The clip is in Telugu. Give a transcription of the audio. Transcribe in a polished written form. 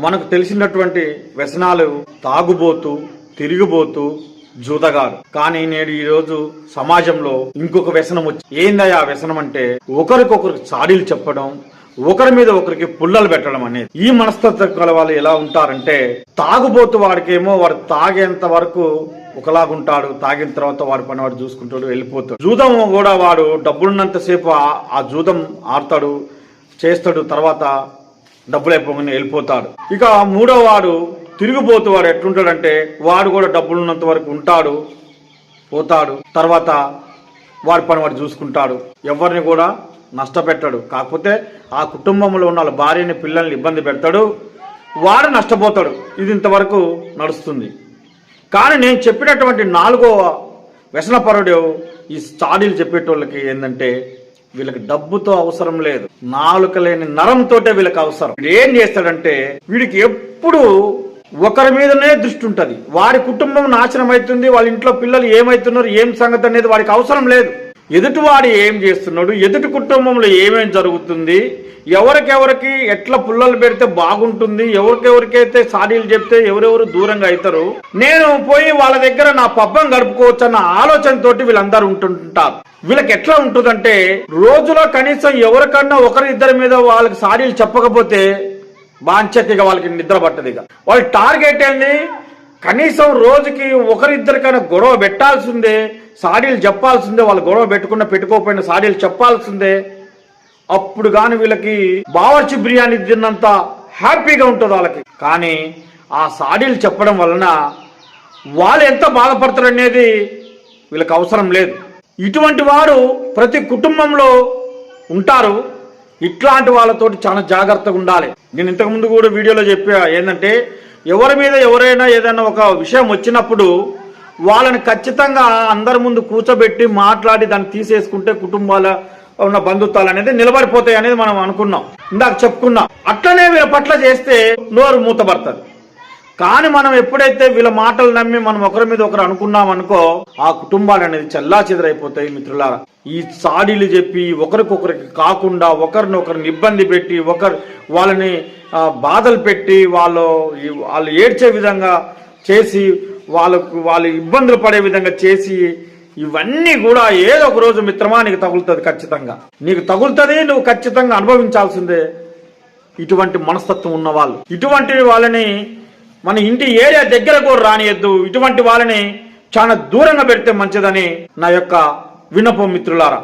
మనకు తెలిసినటువంటి వ్యసనాలు తాగుబోతు, తిరిగిబోతు, జూదగాడు. కానీ నేడు ఈ రోజు సమాజంలో ఇంకొక వ్యసనం వచ్చి ఏందయ్యా వ్యసనం అంటే ఒకరికొకరికి చాడీలు చెప్పడం, ఒకరి మీద ఒకరికి పుల్లలు పెట్టడం అనేది. ఈ మనస్తత్వ గల వాళ్ళు ఎలా ఉంటారంటే తాగుబోతు వాడికేమో వాడు తాగేంత వరకు ఒకలాగుంటాడు, తాగిన తర్వాత వాడి పని వాడు చూసుకుంటాడు, వెళ్ళిపోతాడు. జూదం కూడా వాడు డబ్బులున్నంత సేపు ఆ జూదం ఆడతాడు, చేస్తాడు, తర్వాత డబ్బులు అయిపోగానే వెళ్ళిపోతాడు. ఇక మూడో వాడు తిరిగిపోతూ వాడు ఎట్లుంటాడంటే వాడు కూడా డబ్బులున్నంత వరకు ఉంటాడు, పోతాడు, తర్వాత వాడి పని వాడు చూసుకుంటాడు, ఎవరిని కూడా నష్టపెట్టాడు. కాకపోతే ఆ కుటుంబంలో ఉన్న వాళ్ళ భార్యని, పిల్లల్ని ఇబ్బంది పెడతాడు, వాడు నష్టపోతాడు. ఇది ఇంతవరకు నడుస్తుంది. కానీ నేను చెప్పినటువంటి 4వ వ్యసనపరుడు ఈ చాడీలు చెప్పేటోళ్ళకి ఏంటంటే వీళ్ళకి డబ్బుతో అవసరం లేదు, నాలుక లేని నరంతోటే వీళ్ళకి అవసరం. వీడు ఏం చేస్తాడంటే వీడికి ఎప్పుడు ఒకరి మీదనే దృష్టి ఉంటుంది. వాడి కుటుంబం నాశనం అవుతుంది, వాళ్ళ ఇంట్లో పిల్లలు ఏమవుతున్నారు, ఏం సంగతి అనేది వాడికి అవసరం లేదు. ఎదుటివాడు ఏం చేస్తున్నాడు, ఎదుటి కుటుంబంలో ఏమేం జరుగుతుంది, ఎవరికెవరికి ఎట్లా పుల్లలు పెడితే బాగుంటుంది, ఎవరికెవరికైతే సాడీలు చెప్తే ఎవరెవరు దూరంగా అవుతారు, నేను పోయి వాళ్ళ దగ్గర నా పబ్బం గడుపుకోవచ్చు అన్న ఆలోచనతోటి వీళ్ళందరూ ఉంటుంటారు. వీళ్ళకి ఎట్లా ఉంటుందంటే రోజులో కనీసం ఎవరికన్నా ఒకరిద్దరి మీద వాళ్ళకి సాడీలు చెప్పకపోతే బాంచతిగా వాళ్ళకి నిద్ర పట్టదు. ఇక వాళ్ళ టార్గెట్ ఏంది, కనీసం రోజుకి ఒకరిద్దరికైనా గొడవ పెట్టాల్సిందే, సాడీలు చెప్పాల్సిందే. వాళ్ళు గొడవ పెట్టుకోకపోయినా సాడీలు చెప్పాల్సిందే. అప్పుడు కానీ వీళ్ళకి బావర్చి బిర్యానీ తిన్నంత హ్యాపీగా ఉంటుంది వాళ్ళకి. కానీ ఆ సాడీలు చెప్పడం వలన వాళ్ళు ఎంత బాధపడతారు అనేది వీళ్ళకి అవసరం లేదు. ఇటువంటి వారు ప్రతి కుటుంబంలో ఉంటారు. ఇట్లాంటి వాళ్ళతోటి చాలా జాగ్రత్తగా ఉండాలి. నేను ఇంతకుముందు కూడా వీడియోలో చెప్పా ఏంటంటే ఎవరి మీద ఎవరైనా ఏదైనా ఒక విషయం వచ్చినప్పుడు వాళ్ళని ఖచ్చితంగా అందరి ముందు కూర్చోబెట్టి మాట్లాడి దాన్ని తీసేసుకుంటే కుటుంబాల ఉన్న బంధుత్వాలు అనేది నిలబడిపోతాయి అనేది మనం అనుకున్నాం, ఇందాక చెప్పుకున్నాం. అట్లనే వీళ్ళ పట్ల చేస్తే నోరు మూతపడుతుంది. కానీ మనం ఎప్పుడైతే వీళ్ళ మాటలు నమ్మి మనం ఒకరి మీద ఒకరు అనుకున్నాం అనుకో ఆ కుటుంబాలు అనేది చల్లా చెదరైపోతాయి. మిత్రులారా, ఈ సాడీలు చెప్పి ఒకరికొకరికి కాకుండా ఒకరినొకరిని ఇబ్బంది పెట్టి వాళ్ళని బాధలు పెట్టి వాళ్ళు ఏడ్చే విధంగా చేసి వాళ్ళు ఇబ్బందులు పడే విధంగా చేసి ఇవన్నీ కూడా ఏదో ఒక రోజు మిత్రమా నీకు తగులుతుంది, ఖచ్చితంగా నీకు తగులుతుంది, నువ్వు ఖచ్చితంగా అనుభవించాల్సిందే. ఇటువంటి మనస్తత్వం ఉన్న వాళ్ళు, ఇటువంటి వాళ్ళని మన ఇంటి ఏరియా దగ్గర కూడా రానియద్దు. ఇటువంటి వాళ్ళని చాలా దూరంగా పెడితే మంచిదని నా యొక్క విన్నపం మిత్రులారా.